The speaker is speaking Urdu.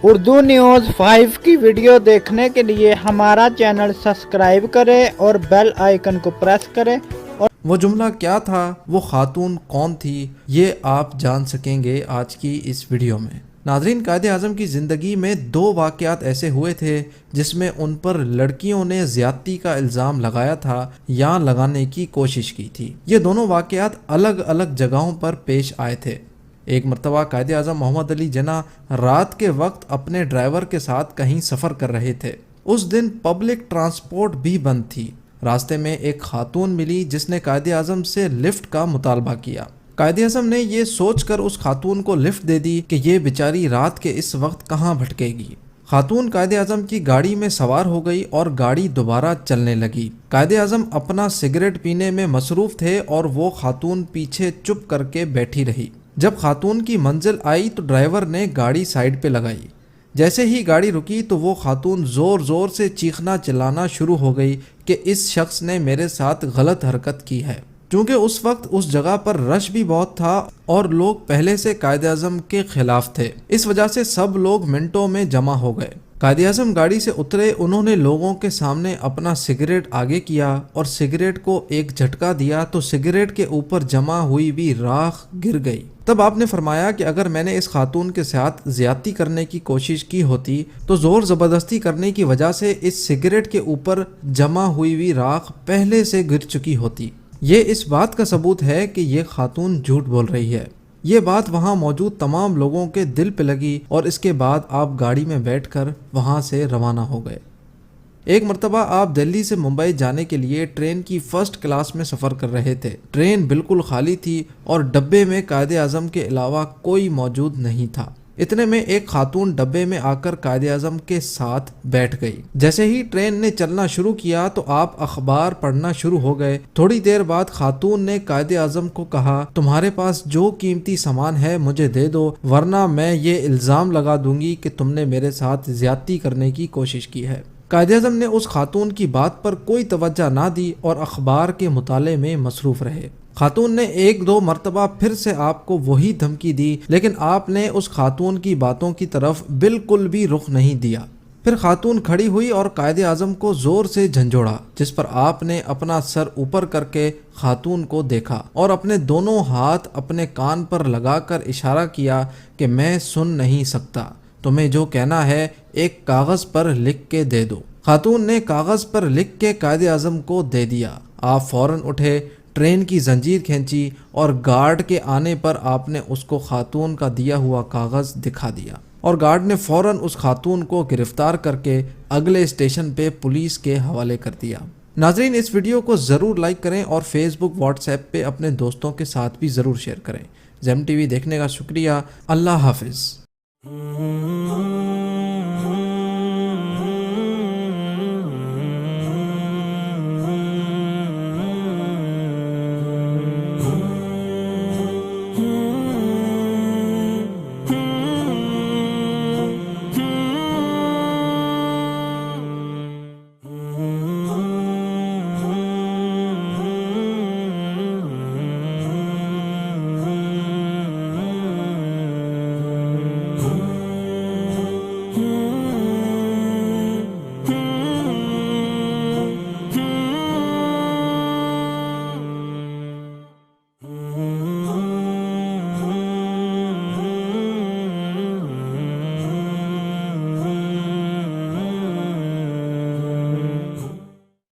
اردو نیوز 5 کی ویڈیو دیکھنے کے لیے ہمارا چینل سبسکرائب کریں اور بیل آئیکن کو پریس کریں۔ وہ جملہ کیا تھا، وہ خاتون کون تھی، یہ آپ جان سکیں گے آج کی اس ویڈیو میں۔ ناظرین، قائد اعظم کی زندگی میں 2 واقعات ایسے ہوئے تھے جس میں ان پر لڑکیوں نے زیادتی کا الزام لگایا تھا یا لگانے کی کوشش کی تھی۔ یہ دونوں واقعات الگ الگ جگہوں پر پیش آئے تھے۔ ایک مرتبہ قائد اعظم محمد علی جناح رات کے وقت اپنے ڈرائیور کے ساتھ کہیں سفر کر رہے تھے۔ اس دن پبلک ٹرانسپورٹ بھی بند تھی۔ راستے میں ایک خاتون ملی جس نے قائد اعظم سے لفٹ کا مطالبہ کیا۔ قائد اعظم نے یہ سوچ کر اس خاتون کو لفٹ دے دی کہ یہ بیچاری رات کے اس وقت کہاں بھٹکے گی۔ خاتون قائد اعظم کی گاڑی میں سوار ہو گئی اور گاڑی دوبارہ چلنے لگی۔ قائد اعظم اپنا سگریٹ پینے میں مصروف تھے اور وہ خاتون پیچھے چپ کر کے بیٹھی رہی۔ جب خاتون کی منزل آئی تو ڈرائیور نے گاڑی سائیڈ پہ لگائی۔ جیسے ہی گاڑی رکی تو وہ خاتون زور زور سے چیخنا چلانا شروع ہو گئی کہ اس شخص نے میرے ساتھ غلط حرکت کی ہے۔ چونکہ اس وقت اس جگہ پر رش بھی بہت تھا اور لوگ پہلے سے قائد اعظم کے خلاف تھے، اس وجہ سے سب لوگ منٹوں میں جمع ہو گئے۔ قائد اعظم گاڑی سے اترے، انہوں نے لوگوں کے سامنے اپنا سگریٹ آگے کیا اور سگریٹ کو ایک جھٹکا دیا تو سگریٹ کے اوپر جمع ہوئی بھی راکھ گر گئی۔ تب آپ نے فرمایا کہ اگر میں نے اس خاتون کے ساتھ زیادتی کرنے کی کوشش کی ہوتی تو زور زبردستی کرنے کی وجہ سے اس سگریٹ کے اوپر جمع ہوئی بھی راکھ پہلے سے گر چکی ہوتی۔ یہ اس بات کا ثبوت ہے کہ یہ خاتون جھوٹ بول رہی ہے۔ یہ بات وہاں موجود تمام لوگوں کے دل پہ لگی اور اس کے بعد آپ گاڑی میں بیٹھ کر وہاں سے روانہ ہو گئے۔ ایک مرتبہ آپ دہلی سے ممبئی جانے کے لیے ٹرین کی فرسٹ کلاس میں سفر کر رہے تھے۔ ٹرین بالکل خالی تھی اور ڈبے میں قائد اعظم کے علاوہ کوئی موجود نہیں تھا۔ اتنے میں ایک خاتون ڈبے میں آ کر قائد اعظم کے ساتھ بیٹھ گئی۔ جیسے ہی ٹرین نے چلنا شروع کیا تو آپ اخبار پڑھنا شروع ہو گئے۔ تھوڑی دیر بعد خاتون نے قائد اعظم کو کہا، تمہارے پاس جو قیمتی سامان ہے مجھے دے دو ورنہ میں یہ الزام لگا دوں گی کہ تم نے میرے ساتھ زیادتی کرنے کی کوشش کی ہے۔ قائد اعظم نے اس خاتون کی بات پر کوئی توجہ نہ دی اور اخبار کے مطالعے میں مصروف رہے۔ خاتون نے 1-2 مرتبہ پھر سے آپ کو وہی دھمکی دی لیکن آپ نے اس خاتون کی باتوں کی طرف بالکل بھی رخ نہیں دیا۔ پھر خاتون کھڑی ہوئی اور قائد اعظم کو زور سے جھنجھوڑا، جس پر آپ نے اپنا سر اوپر کر کے خاتون کو دیکھا اور اپنے دونوں ہاتھ اپنے کان پر لگا کر اشارہ کیا کہ میں سن نہیں سکتا، تمہیں جو کہنا ہے ایک کاغذ پر لکھ کے دے دو۔ خاتون نے کاغذ پر لکھ کے قائد اعظم کو دے دیا۔ آپ فوراً اٹھے، ٹرین کی زنجیر کھینچی اور گارڈ کے آنے پر آپ نے اس کو خاتون کا دیا ہوا کاغذ دکھا دیا اور گارڈ نے فوراً اس خاتون کو گرفتار کر کے اگلے اسٹیشن پہ پولیس کے حوالے کر دیا۔ ناظرین، اس ویڈیو کو ضرور لائک کریں اور فیس بک، واٹس ایپ پہ اپنے دوستوں کے ساتھ بھی ضرور شیئر کریں۔ زیم ٹی وی دیکھنے کا شکریہ۔ اللہ حافظ۔